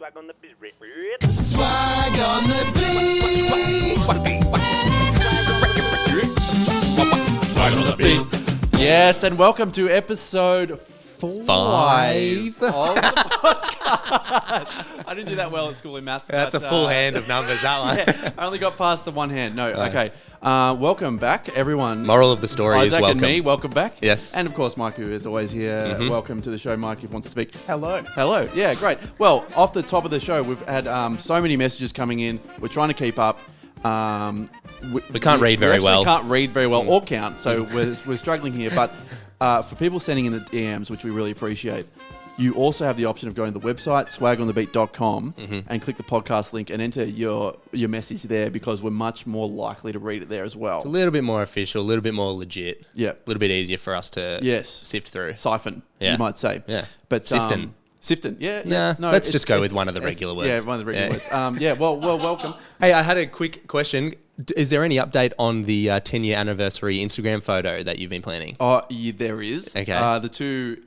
Swag on the beat. Swag on the beat. Swag on the beat. Yes, and welcome to episode 5 of the podcast. I didn't do that well at school in maths. That's a full hand of numbers, that one. Yeah, I only got past the one hand. No, Nice. okay. Welcome back, everyone. Moral of the story Isaac is welcome. and me, welcome back. Yes. And of course, Mike, who is always here. Mm-hmm. Welcome to the show, Mike, if you want to speak. Hello. Hello. Yeah, great. Well, off the top of the show, we've had so many messages coming in. We're trying to keep up. We can't read very well. We can't read very well or count, so we're struggling here. But for people sending in the DMs, which we really appreciate, you also have the option of going to the website, swagonthebeat.com, and click the podcast link and enter your message there, because we're much more likely to read it there as well. It's a little bit more official, a little bit more legit. Yeah. A little bit easier for us to sift through. Siphon, Yeah. you might say. Yeah. But Sifton. Sifton, yeah. Nah, No, let's just go with one of the it's- regular words. Yeah, one of the regular words. Well, welcome. Hey, I had a quick question. Is there any update on the 10-year anniversary Instagram photo that you've been planning? Oh, yeah, there is. Okay. The two,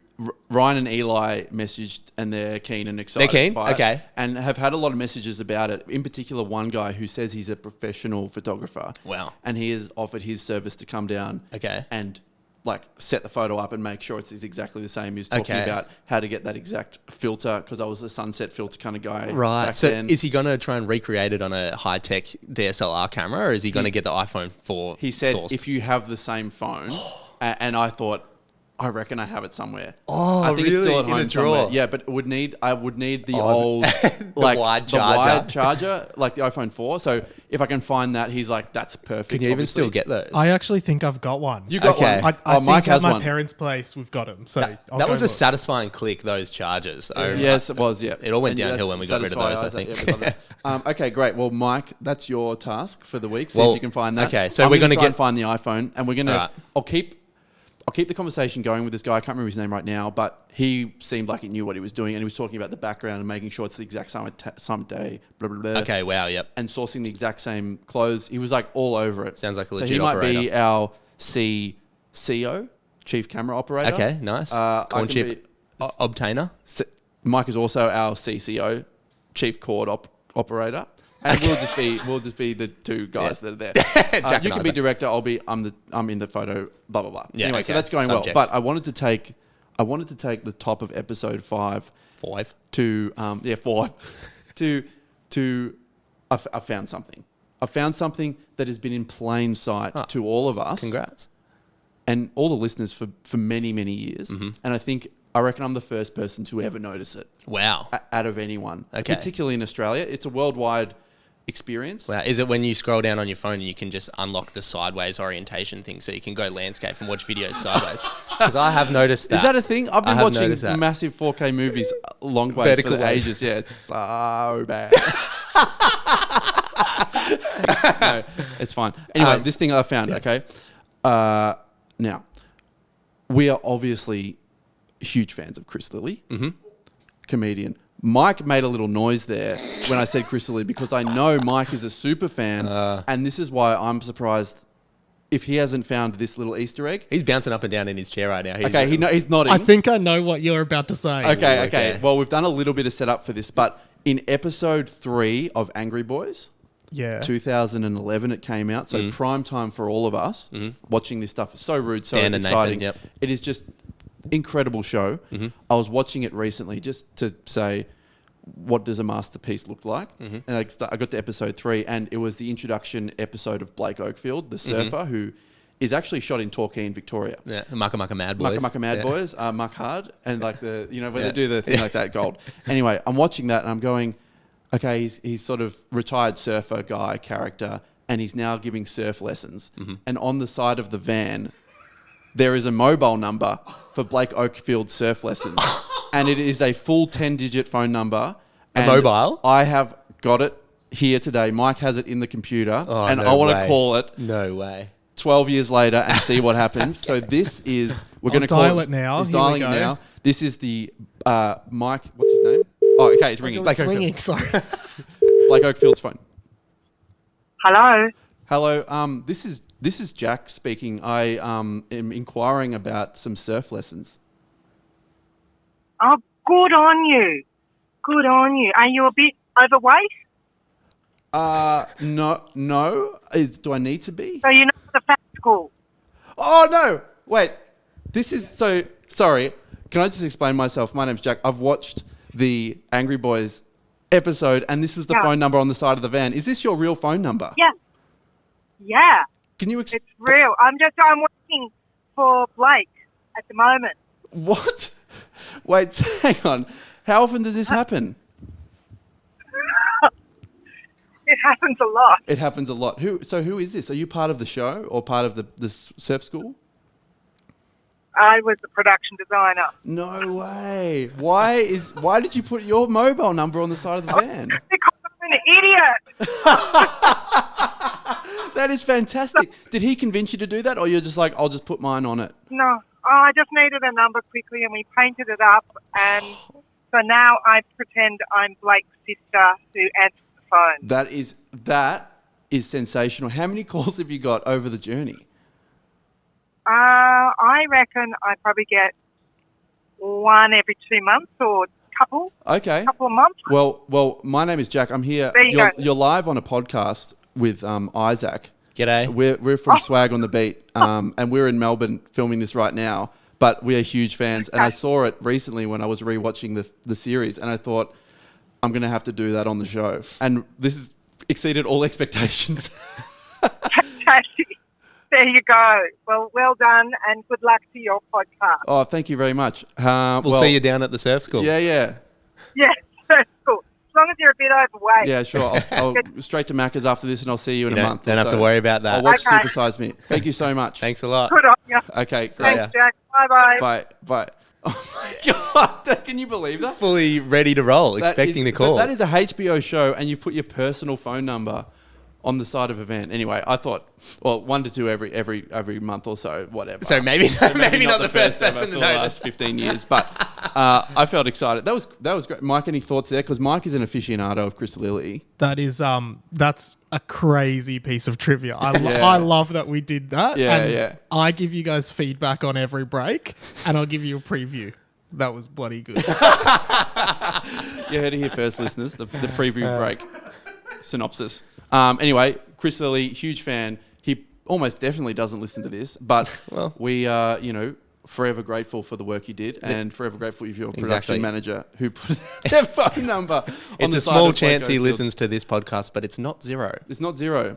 Ryan and Eli, messaged and they're keen and excited. They're keen? by it, Okay. and have had a lot of messages about it. In particular, one guy who says he's a professional photographer. Wow. And he has offered his service to come down. Okay. And like set the photo up and make sure it's exactly the same. He was talking Okay. about how to get that exact filter, because I was a sunset filter kind of guy. Right. Back So then. is he going to try and recreate it on a high-tech DSLR camera, or is he going to get the iPhone 4 He said, sourced? if you have the same phone, and I thought, I reckon I have it somewhere. Oh, I think it's really? still at In a home drawer? somewhere. Yeah, but I would need the Oh, old the like wide the charger. wide charger, like the iPhone 4. So if I can find that, he's like, that's perfect. Can you even obviously. still get those? I actually think I've got one. You got Okay. one. I Mike think at has my one. parents' place we've got them. So I'll that go was a look. satisfying click, those chargers. Yes, it was. Yeah, It all went And downhill that's when we got rid of those, I satisfy think. Isaac. Yeah, we love that. Okay, great. Well, Mike, that's your task for the week. See Well, if you can find that. okay, so I'm we're gonna gonna try get- and find the iPhone, and we're gonna. Alright. I'll keep the conversation going with this guy. I can't remember his name right now, but he seemed like he knew what he was doing, and he was talking about the background and making sure it's the exact same day, blah, blah, blah. Okay, wow, yep. And sourcing the exact same clothes. He was like all over it. Sounds like a So legit he might be operator. our CCO, Chief Camera Operator. Okay, nice. I Corn can chip be- obtainer. Mike is also our CCO, Chief Cord Operator. And we'll just be the two guys that are there. Jack You and can be Isaac. director. I'm in the photo. Blah blah blah. Yeah, Anyway, okay. so that's going Subject. well. But I wanted to take the top of episode 5 5. to 4 to I found something. I found something that has been in plain sight to all of us. Congrats. And all the listeners for many, many years. Mm-hmm. And I reckon I'm the first person to ever notice it Wow. out of anyone. Okay. Particularly in Australia. It's a worldwide experience. Wow. Is it when you scroll down on your phone and you can just unlock the sideways orientation thing so you can go landscape and watch videos sideways? Because I have noticed that. Is that a thing? I've I been have watching noticed that. massive 4K movies long ways Vertical for the way. ages. Yeah, it's so bad. No, it's fine. Anyway, this thing I found, yes. okay? Now, we are obviously huge fans of Chris Lilly, comedian. Mike made a little noise there when I said Chris Lilly, because I know Mike is a super fan, and this is why I'm surprised if he hasn't found this little Easter egg. He's bouncing up and down in his chair right now. Okay, he's nodding. I think I know what you're about to say. Okay. Okay. Well, we've done a little bit of setup for this, but in episode 3 of Angry Boys, Yeah. 2011 it came out, so prime time for all of us watching this stuff. So rude, so Dan and exciting. Nathan, yep. It is just incredible show. I was watching it recently just to say, what does a masterpiece look like? And I got to episode 3, and it was the introduction episode of Blake Oakfield, the surfer, who is actually shot in Torquay in Victoria. Yeah, Mucka Mad Boys. Mucka Mad Yeah. Boys, Muck Hard, and like when Yeah. they do the thing like that, gold. Anyway, I'm watching that and I'm going, okay, he's sort of retired surfer guy character, and he's now giving surf lessons. And on the side of the van, there is a mobile number for Blake Oakfield surf lessons, and it is a full 10-digit phone number. And mobile? I have got it here today. Mike has it in the computer, Oh, and no I want to way. call it No way. 12 years later and see what happens. So this is, we're going to call dial it now. He's Here we dialing it go. now. This is the Mike, what's his name? Oh, okay, it's ringing. It's ringing, sorry. Blake Oakfield's phone. Hello. Hello, this is Jack speaking. I am inquiring about some surf lessons. Oh, good on you. Good on you. Are you a bit overweight? No. Do I need to be? So you're not at the fat school? Oh, no. Wait. This is so... Sorry. Can I just explain myself? My name's Jack. I've watched the Angry Boys episode, and this was the Yeah. phone number on the side of the van. Is this your real phone number? Yeah. Yeah, Can you... it's real. I'm working for Blake at the moment. What? Wait, hang on. How often does this happen? It happens a lot. It happens a lot. Who is this? Are you part of the show or part of the surf school? I was the production designer. No way. Why did you put your mobile number on the side of the van? Because I'm an idiot. That is fantastic. Did he convince you to do that, or you're just like, I'll just put mine on it? No, I just needed a number quickly, and we painted it up, and so now I pretend I'm Blake's sister who answers the phone. That is sensational. How many calls have you got over the journey? I reckon I probably get one every 2 months or couple Okay. of months. Well, my name is Jack. I'm here. There you go. You're live on a podcast with Isaac. G'day. We're from Swag on the Beat, and we're in Melbourne filming this right now. But we are huge fans, and I saw it recently when I was rewatching the series, and I thought I'm going to have to do that on the show, and this has exceeded all expectations. Fantastic. There you go. Well done, and good luck to your podcast. Oh, thank you very much. We'll see you down at the surf school. Yeah. Yes, that's cool. As long as you're a bit overweight. Yeah, sure. I'll straight to Macca's after this, and I'll see you in a month. Don't or have to so. worry about that. I'll watch Okay. Super Size Me. Thank you so much. Thanks a lot. Good on you. Okay. Thanks, Jack. Bye-bye. Bye. Oh my God! Can you believe that? Fully ready to roll, That expecting is- the call. That is a HBO show, and you put your personal phone number on the side of a van. Anyway, I thought, well, 1 to 2 every month or so, whatever. So maybe not the first ever person for to the know last this. 15 years, but I felt excited. That was great. Mike, any thoughts there? Because Mike is an aficionado of Chris Lilly. That is that's a crazy piece of trivia. Yeah. I love that we did that. Yeah, and yeah. I give you guys feedback on every break, and I'll give you a preview. That was bloody good. You heard it here first, listeners. The preview break synopsis. Anyway, Chris Lilly, huge fan. He almost definitely doesn't listen to this, but Well. we are, forever grateful for the work you did, and forever grateful for your production Exactly. manager who put their phone number on It's the a side small of chance Waco he Fields. listens to this podcast, but it's not zero. It's not zero,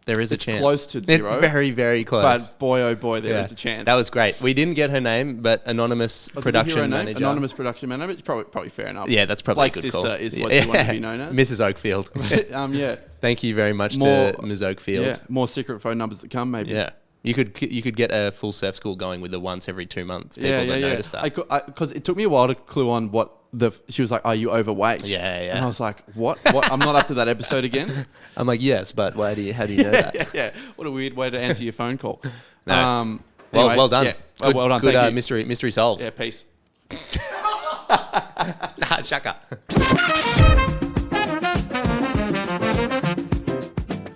There is a It's chance. close to zero. It's very, very close. but boy, oh boy, there Yeah. is a chance. That was great. We didn't get her name, but anonymous Oh, did you hear her production name? manager. Anonymous production manager. It's probably fair enough. Yeah, that's probably Blake's a good sister call. is what you want to be known as. Mrs. Oakfield. Yeah. Thank you very much More- to Ms. Oakfield. Yeah. More secret phone numbers that come, maybe. Yeah. You could get a full surf school going with the once every 2 months. People that notice that. Because it took me a while to clue on what she was like, are you overweight? Yeah. And I was like, what? I'm not up to that episode again. I'm like, yes, but how do you know that? Yeah. What a weird way to answer your phone call. No. Anyway, well done. Yeah. Good, well done. Good Thank you. mystery solved. Yeah, peace. Shaka.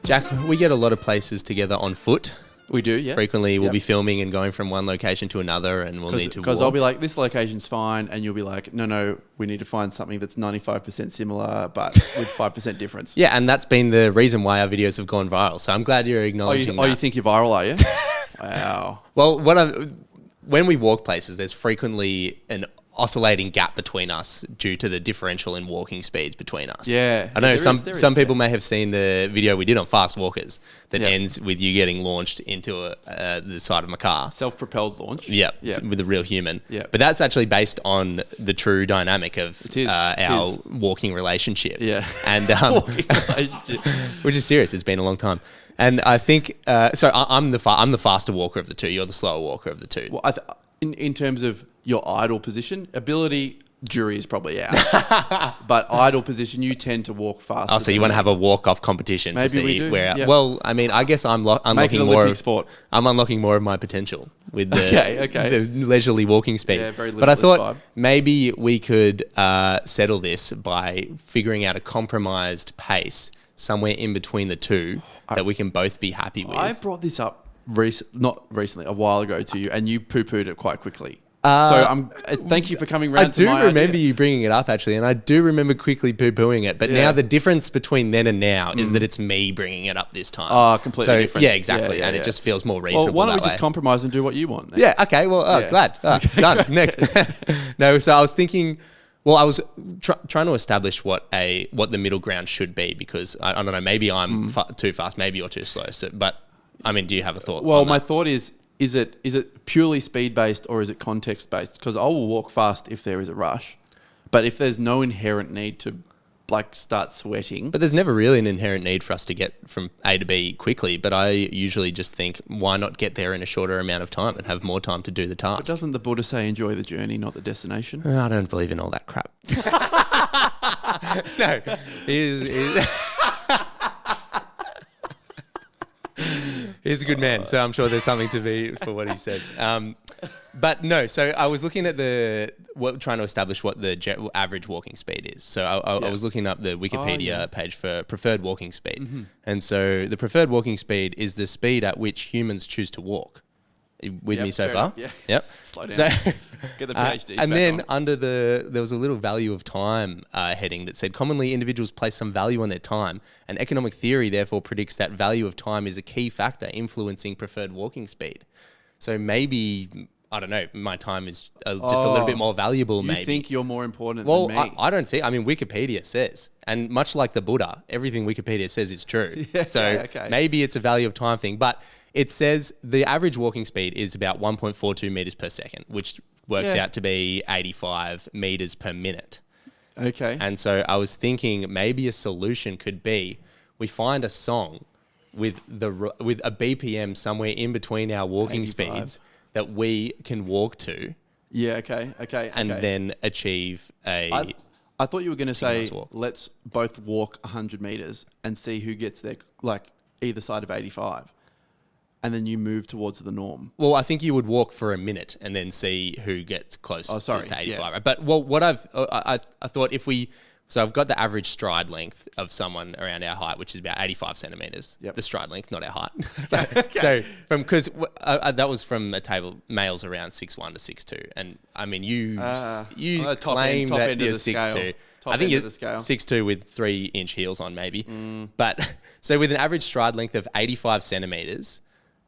Jack, we get a lot of places together on foot. We do, yeah. Frequently, we'll Yep. be filming and going from one location to another, and we'll need to walk. Because I'll be like, this location's fine, and you'll be like, no, we need to find something that's 95% similar, but with 5% difference. Yeah, and that's been the reason why our videos have gone viral. So I'm glad you're acknowledging that. You think you're viral, are you? Wow. Well, when we walk places, there's frequently an oscillating gap between us due to the differential in walking speeds between us. Yeah. I know There some is, some people may have seen the video we did on fast walkers that Yeah. ends with you getting launched into the side of my car. Self-propelled launch. Yeah, Yeah. with a real human. Yeah. But that's actually based on the true dynamic of It is. our It is. walking relationship. Yeah. And Walking relationship. which is serious. It's been a long time. And I think so. I'm the faster walker of the two. You're the slower walker of the two. Well, in terms of your idle position, ability, jury is probably out. But idle position, you tend to walk faster. Oh, so you want to have a walk-off competition Maybe to see we do, where? yeah. Well, I mean, I guess I'm Make it unlocking an more. Olympic sport. I'm unlocking more of my potential with the, Okay. the leisurely walking speed. Yeah, very but I limitless thought vibe. maybe we could settle this by figuring out a compromised pace somewhere in between the two that we can both be happy with. I brought this up not recently, a while ago to you, and you poo-pooed it quite quickly. Thank you for coming I round to do my remember idea. you bringing it up, actually, and I do remember quickly poo-pooing it. But Yeah. now the difference between then and now is that it's me bringing it up this time. Oh, completely so, different. Yeah, exactly. Yeah, and yeah. it just feels more reasonable Well, why don't we that just way. compromise and do what you want? Then? Yeah, okay, well, Yeah. glad. Done. Next. No, so I was thinking... Well, I was trying to establish what the middle ground should be, because, I don't know, maybe I'm too fast, maybe you're too slow. So, but, I mean, do you have a thought Well, on my that? thought is it purely speed based or is it context based? Because I will walk fast if there is a rush, but if there's no inherent need to like start sweating, But there's never really an inherent need for us to get from A to B quickly. But I usually just think, why not get there in a shorter amount of time and have more time to do the task? doesn't the Buddha say enjoy the journey, not the destination? I don't believe in all that crap. No. He's a good man, so I'm sure there's something to be for what he says. But no, so I was looking at trying to establish what the average walking speed is. So I was looking up the Wikipedia page for preferred walking speed. And so the preferred walking speed is the speed at which humans choose to walk. With Yep, me so fair far? enough, yeah. Yep. Slow down. So, Get the PhDs and back then on. under there was a little value of time heading that said, commonly individuals place some value on their time, and economic theory therefore predicts that value of time is a key factor influencing preferred walking speed. So maybe, I don't know, my time is just a little bit more valuable, You maybe. think you're more important Well, than me? I don't think. I mean, Wikipedia says, and much like the Buddha, everything Wikipedia says is true. Yeah, so okay. maybe it's a value of time thing, but it says the average walking speed is about 1.42 meters per second, which works Yeah. out to be 85 meters per minute. Okay. And so I was thinking maybe a solution could be we find a song with a BPM somewhere in between our walking 85. speeds that we can walk to yeah. Okay. and okay. then achieve a. I thought you were going to say, nice walk. let's both walk 100 meters and see who gets there, like either side of 85. And then you move towards the norm. Well, I think you would walk for a minute and then see who gets close to 85. yeah. Right? But what I thought so I've got the average stride length of someone around our height, which is about 85 centimeters. Yep. The stride length, not our height. So because that was from a table, males around 6'1" to 6'2", and I mean you top claim top that end of you're the scale. 6'2". Top I think end you're of the scale. 6'2" with 3-inch heels on, maybe. But so with an average stride length of 85 centimeters.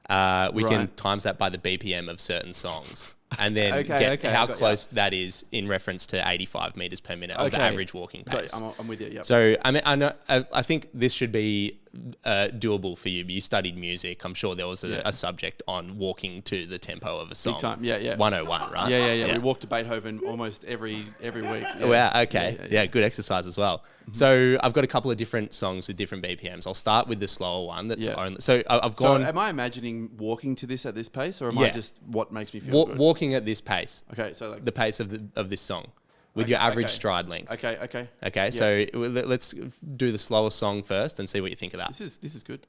We can Right. times that by the BPM of certain songs and then Okay, get okay, how I got close that is in reference to 85 meters per minute of the Okay. average walking Got pace. you. I'm with you. Yep. So I mean, I think this should be doable for you. You studied music. I'm sure there was a subject on walking to the tempo of a song. time. Yeah, yeah. 101, right? Yeah. We walk to Beethoven almost every week. Yeah. Wow. Okay. Yeah, good exercise as well. So I've got a couple of different songs with different BPMs. I'll start with the slower one. That's Yeah. only. So I've So gone am I imagining walking to this at this pace, or am I Yeah. just what makes me feel good? walking at this pace. Okay, so like The pace of this song with your average stride length. Okay. Okay. Okay, Yeah. so let's do the slower song first and see what you think of that. This is good.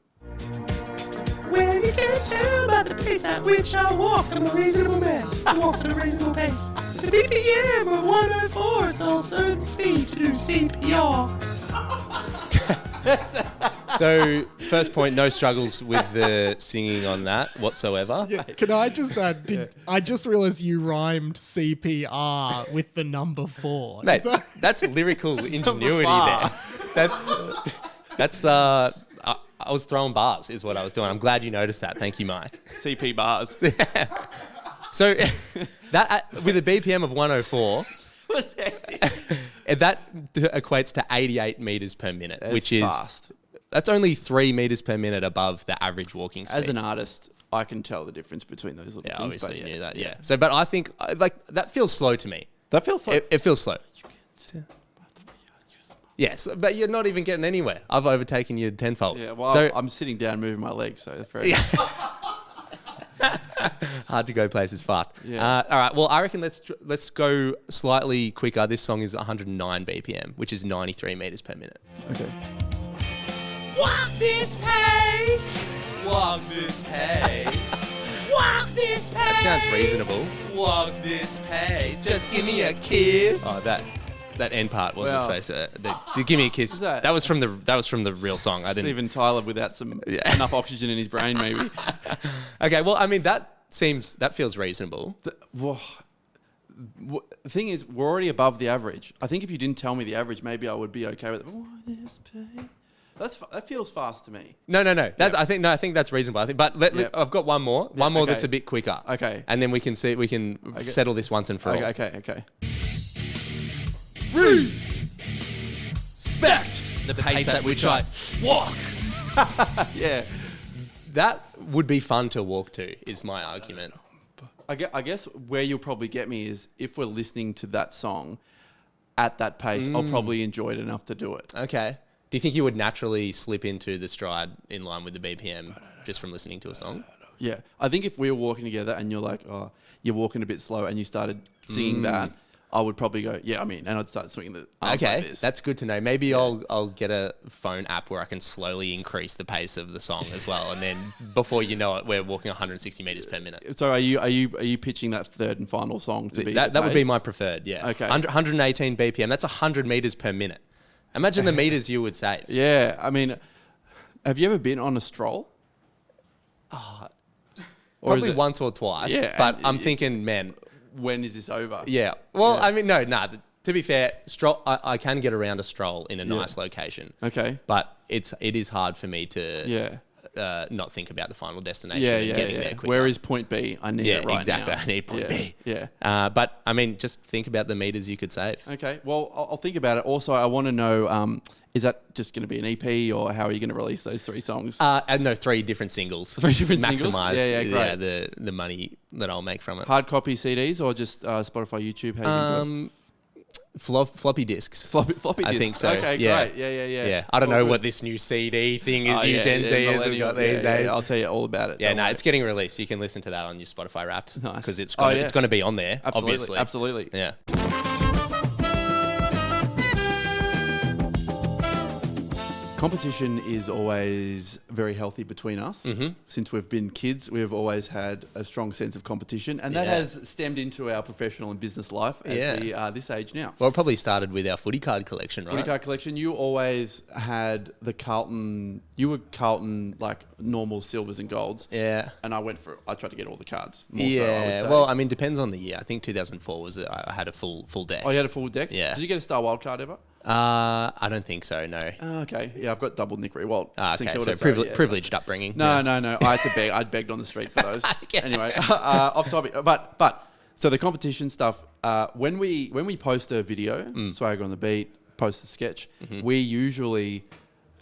Well, you can't tell by the pace at which I walk. I'm a reasonable man who walks at a reasonable pace. The BPM of 104, it's also the speed to do CPR. So, first point, no struggles with the singing on that whatsoever. Can I just add, I just realized you rhymed CPR with the number 4. Mate, Is that- that's lyrical ingenuity far. there. That's I was throwing bars is what I was doing. I'm glad you noticed that. Thank you, Mike. CP bars. So, that with a BPM of 104, that equates to 88 meters per minute, which is fast. That's only 3 meters per minute above the average walking speed. As an artist, I can tell the difference between those little Yeah, things. obviously but you knew that. Yeah. So, but I think that feels slow to me. That feels like It feels slow. Yes, but you're not even getting anywhere. I've overtaken you tenfold. yeah. Well, so I'm sitting down, moving my legs, so that's very hard to go places fast. Yeah. All right. Well, I reckon let's go slightly quicker. This song is 109 BPM, which is 93 meters per minute. okay. Walk this pace. Walk this pace. Walk this pace. That sounds reasonable. Walk this pace. Just give me a kiss. Oh, that end part wasn't Well, supposed to. Give me a kiss. that- That was from the real song. I didn't. Steven Tyler without some enough oxygen in his brain, maybe. Okay. Well, I mean that feels reasonable. Whoa. The thing is, we're already above the average. I think if you didn't tell me the average, maybe I would be okay with it. That feels fast to me. No. I think that's reasonable. I've got one more. One more that's a bit quicker. Okay. And then we can settle this once and for all. Okay. Respect the pace at which I walk. Yeah. That would be fun to walk to, is my argument. I guess where you'll probably get me is if we're listening to that song at that pace, I'll probably enjoy it enough to do it. Okay. Do you think you would naturally slip into the stride in line with the BPM just from listening to a song? Yeah. I think if we were walking together and you're like, oh, you're walking a bit slow and you started singing that, I would probably go, and I'd start swinging the arms like this. That's good to know. Maybe I'll get a phone app where I can slowly increase the pace of the song as well, and then before you know it, we're walking 160 meters per minute. So are you pitching that third and final song to be that would be my preferred? Yeah. Okay. 118 BPM. That's 100 meters per minute. Imagine the meters you would save. Yeah. I mean, have you ever been on a stroll? Probably once or twice. Yeah, but I'm thinking, man. When is this over? Yeah. Well, I mean, no. To be fair, I can get around a stroll in a nice location. Okay. But it is hard for me to not think about the final destination and getting there quicker. Where is point B? I need it right exactly. now. I need point B. Yeah. But I mean, just think about the meters you could save. Okay. Well, I'll think about it. Also, I want to know, is that just going to be an EP or how are you going to release those 3 songs? No, 3 different singles. 3 different Maximize, singles? Great. the money that I'll make from it. Hard copy CDs or just Spotify, YouTube? How you do it? Floppy disks. Floppy disks. I think so. Okay, yeah. great. Yeah. I don't know what this new CD thing is you Gen Zers have got these days. I'll tell you all about it. It's getting released. You can listen to that on your Spotify Wrapped. Nice. Because it's going to be on there, obviously. Absolutely. Yeah. Competition is always very healthy between us. Mm-hmm. Since we've been kids, we've always had a strong sense of competition, and that has stemmed into our professional and business life as we are this age now. Well, it probably started with our footy card collection, right? Footy card collection. You always had the Carlton. You were Carlton like normal silvers and golds. Yeah. And I tried to get all the cards. More so, I would say. Well, I mean, depends on the year. I think 2004 was I had a full deck. Oh, you had a full deck? Yeah. Did you get a Star Wild card ever? I don't think so. No. Okay. Yeah, I've got double Nick Rewalt. Okay. So privileged upbringing. No. I had to beg. I'd begged on the street for those. Anyway, off topic. But so the competition stuff. When we post a video, Swagger on the Beat, post a sketch, we usually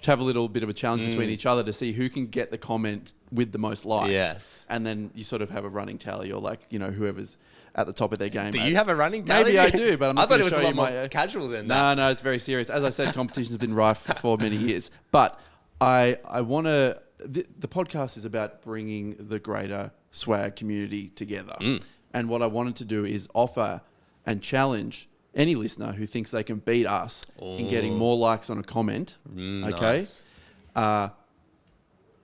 have a little bit of a challenge between each other to see who can get the comment with the most likes. Yes. And then you sort of have a running tally, or like whoever's at the top of their game. Do you have a running tally? Maybe I do, but I'm not I thought it was show a lot you more casual than that. No, it's very serious. As I said, competition's been rife for many years. But I want to... The podcast is about bringing the greater swag community together. And what I wanted to do is offer and challenge any listener who thinks they can beat us in getting more likes on a comment. Okay? Nice.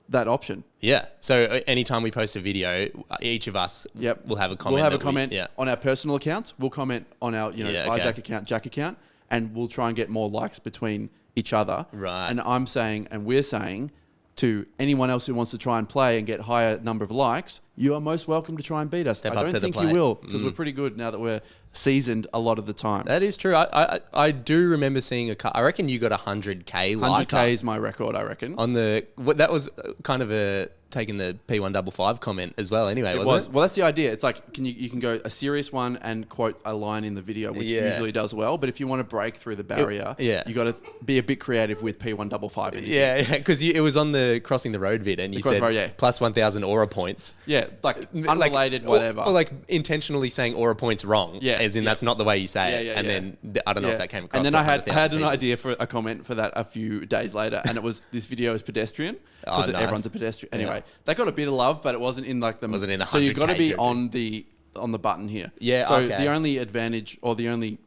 That option. Yeah. So anytime we post a video, each of us will have a comment. We'll have a comment on our personal accounts. We'll comment on our Isaac account, Jack account, and we'll try and get more likes between each other. Right. And I'm saying, and we're saying to anyone else who wants to try and play and get higher number of likes, you are most welcome to try and beat us. I don't think you will, because we're pretty good now that we're seasoned a lot of the time. That is true. I do remember seeing I reckon you got 100K like. 100K is my record, I reckon. That was kind of taking the P155 comment as well anyway, wasn't it? Well, that's the idea. It's like you can go a serious one and quote a line in the video, which usually does well. But if you want to break through the barrier, you got to be a bit creative with P155 in it. Yeah, because it was on the Crossing the Road vid and you said plus 1,000 aura points. Yeah, like unrelated, whatever. Or like intentionally saying aura points wrong. Yeah. As in that's not the way you say it. And then I don't know if that came across. And then I had an idea for a comment for that a few days later, and it was this video is pedestrian because everyone's a pedestrian. Anyway, they got a bit of love, but it wasn't in like the. Wasn't in the 100K. So you've got to be on the button here. Yeah. So the only advantage or the only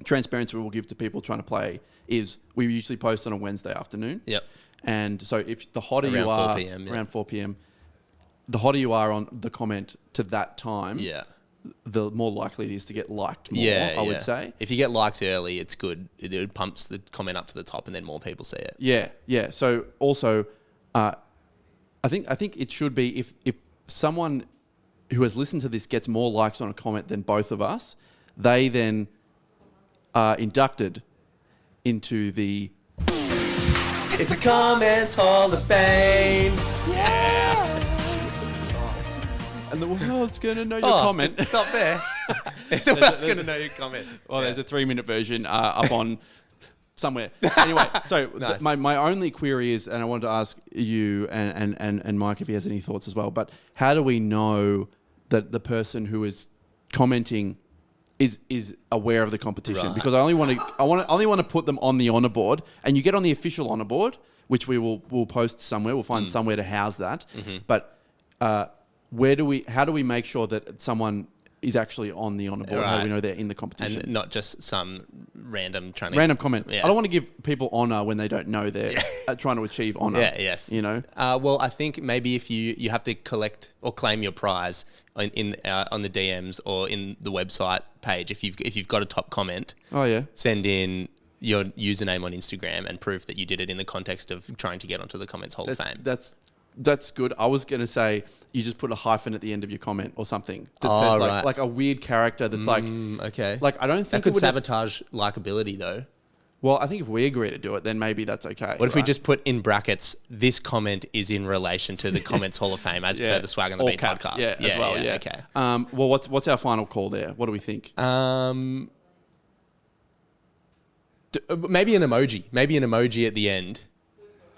transparency we will give to people trying to play is we usually post on a Wednesday afternoon. Yep. And so if the hotter you are 4 p.m., around 4 p.m, the hotter you are on the comment to that time. Yeah. The more likely it is to get liked more, I would say. If you get likes early, it's good. It pumps the comment up to the top and then more people see it. Yeah. So also, I think it should be if someone who has listened to this gets more likes on a comment than both of us, they then are inducted into the It's a Comments Hall of Fame. and the world's gonna know your comment. Stop there. The world's going to know your comment. Well, there's a 3-minute version up on somewhere. Anyway, so Nice. my only query is, and I wanted to ask you and Mike if he has any thoughts as well, but how do we know that the person who is commenting is aware of the competition? Right. Because I only want to put them on the honor board, and you get on the official honor board, which we'll post somewhere. We'll find somewhere to house that. Mm-hmm. But how do we make sure that someone is actually on the honor board? How do we know they're in the competition? And not just some random comment. Yeah. I don't want to give people honor when they don't know they're trying to achieve honor. Yeah, yes. You know? Well, I think maybe if you have to collect or claim your prize on the DMs or in the website page, if you've got a top comment, Oh, yeah. send in your username on Instagram and proof that you did it in the context of trying to get onto the Comments Hall of Fame. That's good. I was going to say you just put a hyphen at the end of your comment or something that Oh, says right. like a weird character that's Okay. like I don't That think could it would have- sabotage likability though. Well, I think if we agree to do it, then maybe that's okay. What if we right? just put in brackets, this comment is in relation to the Comments Hall of Fame as per the Swag on the All Beat caps, podcast? Yeah, as well. Yeah. Okay. Well, what's our final call there? What do we think? Maybe an emoji at the end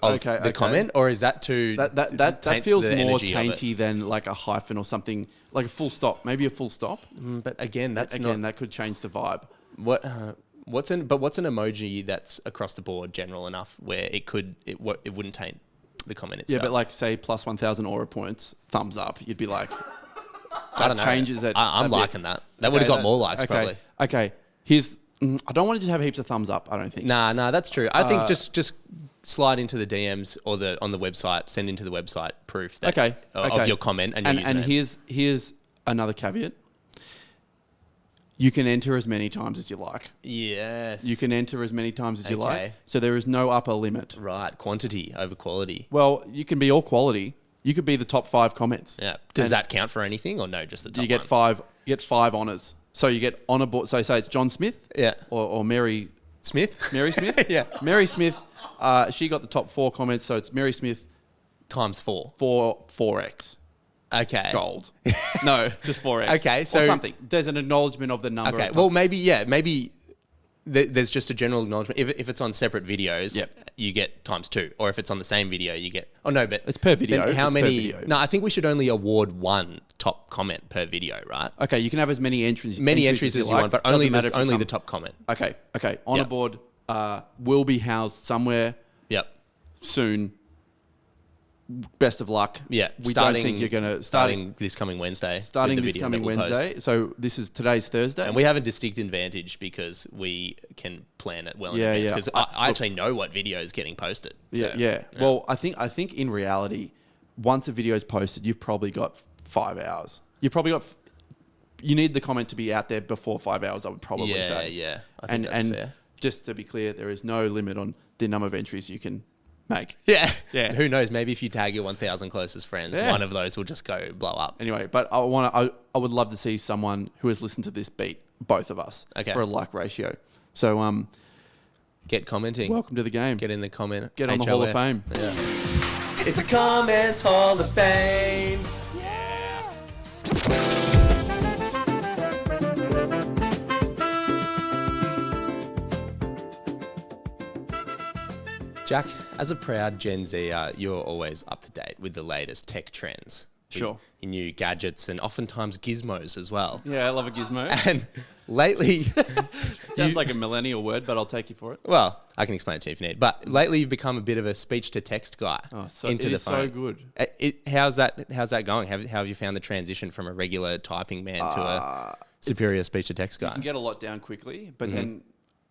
of the comment, or is that too... That taints feels the more energy of it? tainty than like a hyphen or something, like a full stop. Maybe a full stop. But again, That could change the vibe. what's an emoji that's across the board general enough where it wouldn't taint the comment itself? Yeah, but like say plus 1,000 aura points, thumbs up. You'd be like, I don't know. changes it. I'm a bit. liking that. That would have got more likes probably. Okay. I don't want to just have heaps of thumbs up. I don't think. Nah, that's true. I think just slide into the DMs or on the website, send into the website proof that of your comment and your username. And here's another caveat. You can enter as many times as you like. Yes. You can enter as many times as you like. Okay. So there is no upper limit. Right, quantity over quality. Well, you can be all quality. You could be the top 5 comments. Yeah. Does that count for anything or no? Just the top You get one? you get 5 honors. So you get honor board. So say it's John Smith. Yeah. Or Mary Smith? Mary Smith. Yeah. Mary Smith. She got the top 4 comments. So it's Mary Smith Times 4. for 4x Okay. gold. No, just 4x. Okay, or so- something. There's an acknowledgement of the number. Okay. Of Well, times. maybe there's just a general acknowledgement. If it's on separate videos, Yep. you get times 2. Or if it's on the same video, you get... Oh, no, but... It's per video. then How It's per many... video. No, I think we should only award 1 top comment per video, right? Okay, you can have as many entries. Many entries as you like. want, but Doesn't only matter if you the come- top comment. Okay. Honor Yep. board will be housed somewhere Yep. soon. Best of luck. Yeah. We don't think you're gonna starting this coming Wednesday. starting with the this video coming that we'll Wednesday. post. So today's Thursday. And we have a distinct advantage because we can plan it well in Yeah, advance. yeah. Because I actually know what video is getting posted. Yeah, So, yeah. Well, I think in reality, once a video is posted, you've probably got 5 hours. You've probably got. You need the comment to be out there before 5 hours. I would probably Yeah, say. yeah. I think that's and fair. just to be clear, there is no limit on the number of entries you can make. Yeah. Yeah. Who knows? Maybe if you tag your 1,000 closest friends, Yeah. one of those will just go blow up. Anyway, but I would love to see someone who has listened to this beat both of us Okay. for a like ratio. So Get commenting. welcome to the game. Get in the comment. Get on the Hall of HOF. Fame. Yeah. It's a Comments Hall of Fame. Jack, as a proud Gen Zer, you're always up to date with the latest tech trends. Sure. In new gadgets and oftentimes gizmos as well. Yeah, I love a gizmo. And lately, Sounds like a millennial word, but I'll take you for it. well, I can explain it to you if you need. But lately, you've become a bit of a speech to text guy So into it the is phone. so good. How's that going? How have you found the transition from a regular typing man to a superior speech to text You guy? can get a lot down quickly, but then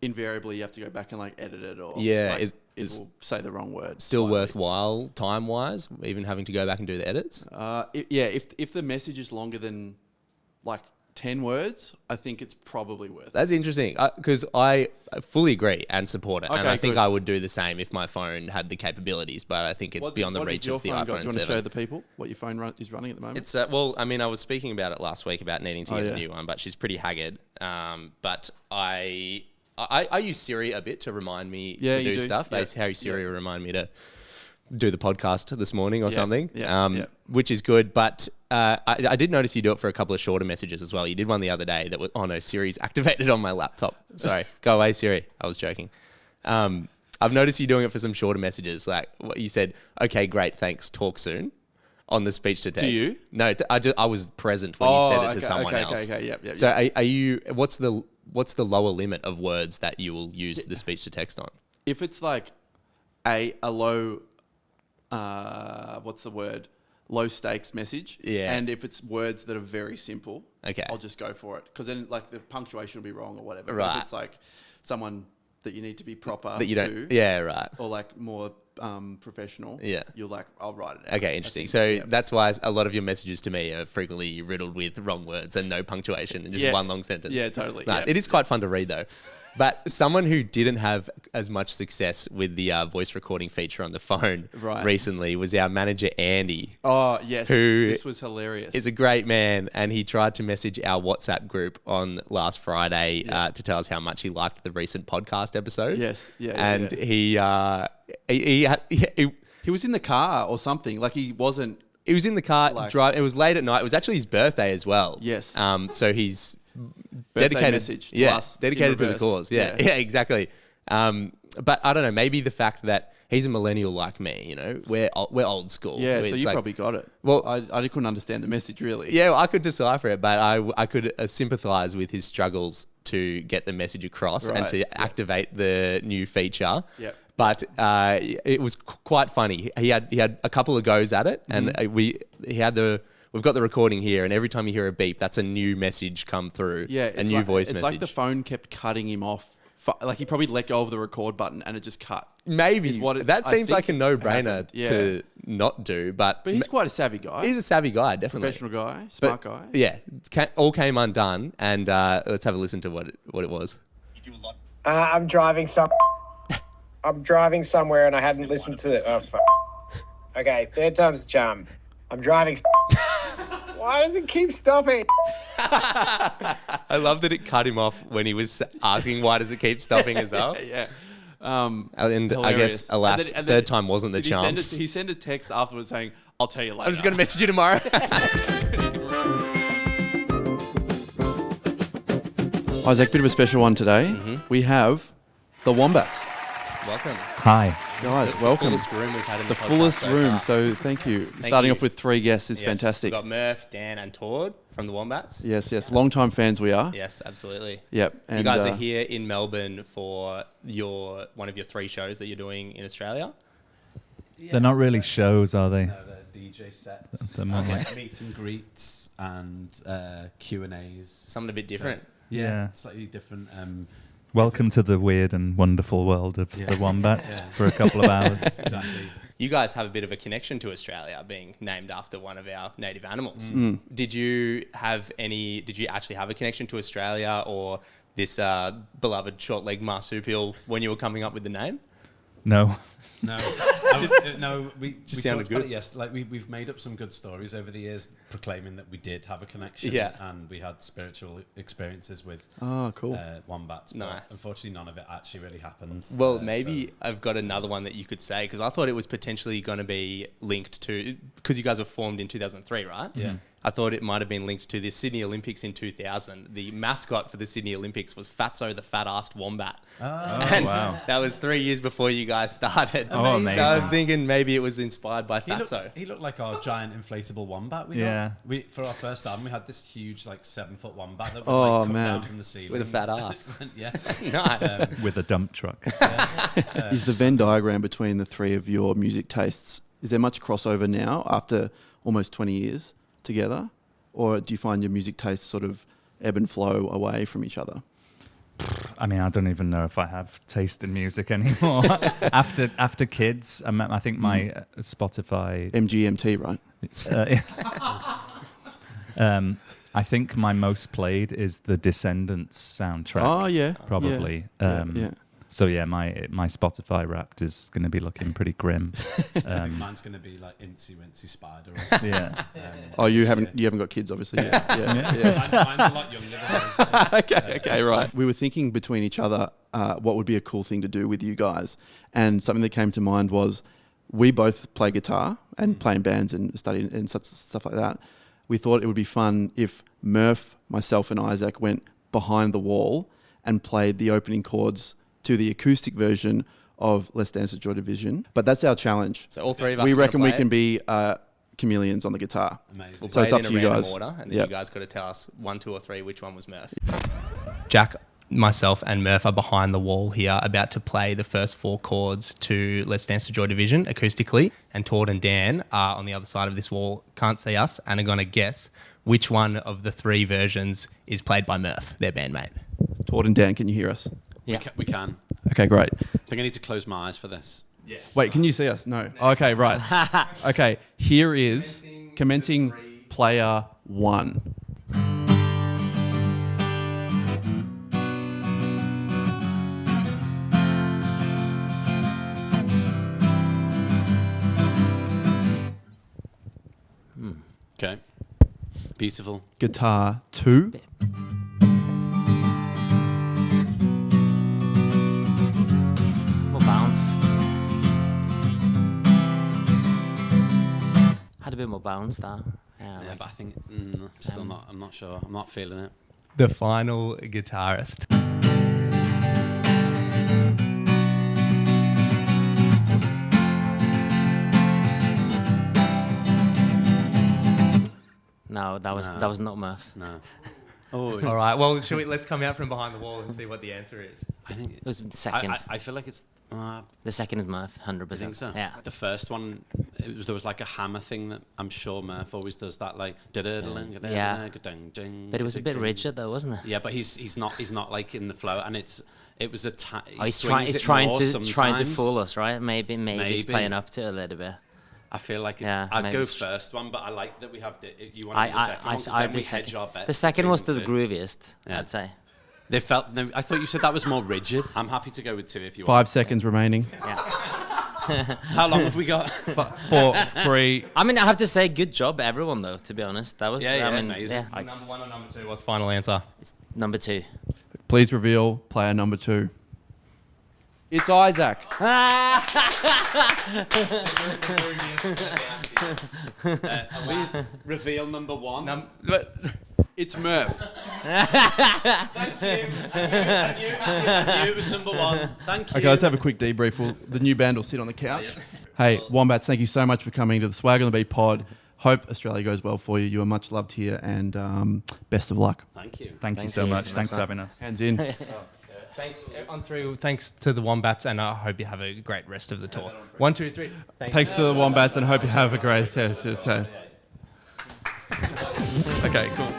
invariably you have to go back and like edit it or Yeah, like, is it will say the wrong word. Still slightly. worthwhile time wise, even having to go back and do the edits. If the message is longer than like 10 words, I think it's probably worth it. That's interesting because I fully agree and support it. And Okay, I think good. I would do the same if my phone had the capabilities, but I think it's beyond the What reach has your of the phone got? iPhone Do you want to 7. show the people what your phone is running at the moment? It's well, I mean, I was speaking about it last week about needing to get yeah. a new one, but she's pretty haggard. But I use Siri a bit to remind me Yeah, to you do do. stuff. Yeah. How Siri will remind me to do the podcast this morning or something, yeah. which is good. But I did notice you do it for a couple of shorter messages as well. You did one the other day that was, oh no, Siri's activated on my laptop. Sorry, go away, Siri. I was joking. I've noticed you doing it for some shorter messages, like what you said, okay, great, thanks, talk soon, on the speech to text. you? No, I was present when you said it to someone else. Okay, yeah. So are you, what's the lower limit of words that you will use the speech to text on? If it's like a low, what's the word? Low stakes message. Yeah. And if it's words that are very simple, Okay. I'll just go for it. Because then like the punctuation will be wrong or whatever. But Right. if it's like someone that you need to be proper That you don't, to, yeah, right. or like more professional, Yeah. you're like, I'll write it out. Okay, I interesting. think, So yeah. that's why a lot of your messages to me are frequently riddled with wrong words and no punctuation and just Yeah. one long sentence. Yeah, totally. Nice. Yeah. It is quite fun to read though. But someone who didn't have as much success with the voice recording feature on the phone Right. recently was our manager, Andy. Oh, yes. Who This was hilarious. Is a great man, and he tried to message our WhatsApp group on last Friday to tell us how much he liked the recent podcast episode. Yes. Yeah, yeah, and yeah. he was in the car or something. Like he wasn't. He was in the car Like- driving. It was late at night. It was actually his birthday as well. Yes. So he's Birthday dedicated. message to yeah, us in dedicated to the reverse. cause. Yeah. Yeah. Yeah. Exactly. But I don't know. Maybe the fact that he's a millennial like me. You know, we're old school. Yeah, so It's you like- probably got it. Well- I couldn't understand the message really. Yeah, well, I could decipher it, but I could sympathise with his struggles to get the message across and Right, to yeah. activate the new feature. Yep. But it was quite funny. He had a couple of goes at it, and we've got the recording here, and every time you hear a beep, that's a new message come through. Yeah, a new voice it's message. like the phone kept cutting him off. Like he probably let go of the record button and it just cut. Maybe is what that I seems think like a no-brainer happened. Yeah. to not do, but But he's quite a savvy guy. he's a savvy guy, definitely. professional guy, But, smart guy. Yeah, all came undone, and let's have a listen to what it was. I'm driving somewhere and I hadn't listened to it. Oh, fuck. Okay, third time's the charm. I'm driving. Why does it keep stopping? I love that it cut him off when he was asking why does it keep stopping as well. Yeah. And I Hilarious. guess, alas, And then- third time wasn't the Did charm. he sent a text afterwards saying, "I'll tell you later." I'm just going to message you tomorrow. Isaac, bit of a special one today. We have the Wombats. Welcome. Hi. Guys, The welcome. fullest room we've had in The the podcast fullest so room. far. So thank you. Starting you. off with 3 guests is Yes, fantastic. We've got Murph, Dan, and Tord from the Wombats. Yes, yes. Long-time fans we are. Yes, absolutely. Yep. You And, guys are here in Melbourne for one of your 3 shows that you're doing in Australia. They're not really shows, are they? No, the DJ sets, They're more like- meet and greets, and Q&As. Something a bit different. Yeah. Slightly different. Welcome to the weird and wonderful world of the Wombats for a couple of hours. Exactly. You guys have a bit of a connection to Australia, being named after one of our native animals. Did you actually have a connection to Australia or this beloved short-legged marsupial when you were coming up with the name? No. No, we sounded talked about good. it, yes. Like we've made up some good stories over the years, proclaiming that we did have a connection. Yeah. And we had spiritual experiences with Oh, cool. wombats. But Nice. unfortunately, none of it actually really happened. Well, maybe I've got another one that you could say, because I thought it was potentially going to be linked to, because you guys were formed in 2003, right? Yeah. I thought it might have been linked to the Sydney Olympics in 2000. The mascot for the Sydney Olympics was Fatso the fat-assed wombat. And wow. that was 3 years before you guys started. Oh, So I amazing. was thinking maybe it was inspired by He Fatso. looked like our giant inflatable wombat. Yeah. For our first album, we had this huge, like 7-foot wombat that would Oh, come man. down from the ceiling With a fat ass. yeah. Nice. With a dump truck. Is the Venn diagram between the 3 of your music tastes, is there much crossover now after almost 20 years together? Or do you find your music tastes sort of ebb and flow away from each other? I mean, I don't even know if I have taste in music anymore. after kids, I think my Spotify... MGMT, right? I think my most played is the Descendants soundtrack. Oh yeah, Probably. Yes. Yeah. So yeah, my Spotify Wrapped is going to be looking pretty grim. I think mine's going to be like Incy Wincy Spider. Or something. Yeah. Oh, you haven't got kids, obviously. Yeah. Mine's a lot younger than Okay, right. We were thinking between each other what would be a cool thing to do with you guys, and something that came to mind was we both play guitar and play in bands and study and such stuff like that. We thought it would be fun if Murph, myself, and Isaac went behind the wall and played the opening chords to the acoustic version of Let's Dance to Joy Division. But that's our challenge. So all three of us. We are gonna reckon we play can it. be chameleons on the guitar. Amazing. We'll So play it's it up in to a you random guys. order, and then Yep. you guys got to tell us 1, 2, or 3 which one was Murph. Jack, myself, and Murph are behind the wall here, about to play the first 4 chords to Let's Dance to Joy Division acoustically. And Tord and Dan are on the other side of this wall, can't see us, and are going to guess which one of the 3 versions is played by Murph, their bandmate. Tord and Dan, can you hear us? Yeah. We can. Okay, great. I think I need to close my eyes for this. Wait, can you see us? No. Okay, right. Okay, here is commencing player 1. Okay. Beautiful. Guitar 2. Small bounce. Had a bit more bounce there. Yeah, Yeah, like- but I think still not. I'm not sure. I'm not feeling it. The final guitarist. No, that was not Murph. No. Oh, All right. Well, let's come out from behind the wall and see what the answer is. I think It was the second. I feel like it's. The second is Murph, 100%. I think so. Yeah. The first one, there was like a hammer thing that I'm sure Murph always does that, like. Yeah. But it was a bit rigid though, wasn't it? Yeah, but he's not like in the flow, and it was a. He's trying to fool us, right? Maybe he's playing up to it a little bit. I feel like Yeah, I'd maybe go it's- first one, but I like that we have the. If you want to do the second one, 'cause I then do we second. hedge our bets The second was the between the two. grooviest, Yeah. I'd say. They felt. No, I thought you said that was more rigid. I'm happy to go with 2 if you 5 want. seconds remaining. How long have we got? 4, 3. I mean, I have to say, good job, everyone, though. To be honest, that was. Yeah, I mean, amazing. Yeah, Number 1 or number 2? What's final answer? it's number 2. Please reveal player number 2. It's Isaac. Please reveal number 1. It's Murph. I knew it was number 1. Thank you. Okay, let's have a quick debrief. The new band will sit on the couch. Hey, Wombats, thank you so much for coming to the Swag on the Beat pod. Hope Australia goes well for you. You are much loved here, and best of luck. Thank you. Thank you so much. Thanks for having us. Hands in. Thanks on through. Thanks to the Wombats, and I hope you have a great rest of the tour. 1, 2, 3. Thanks to the Wombats, and hope you have a great day. Okay, cool.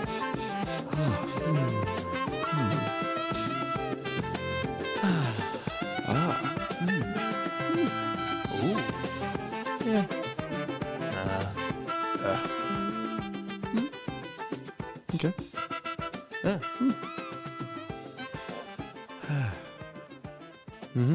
Okay. Yeah. Mm-hmm.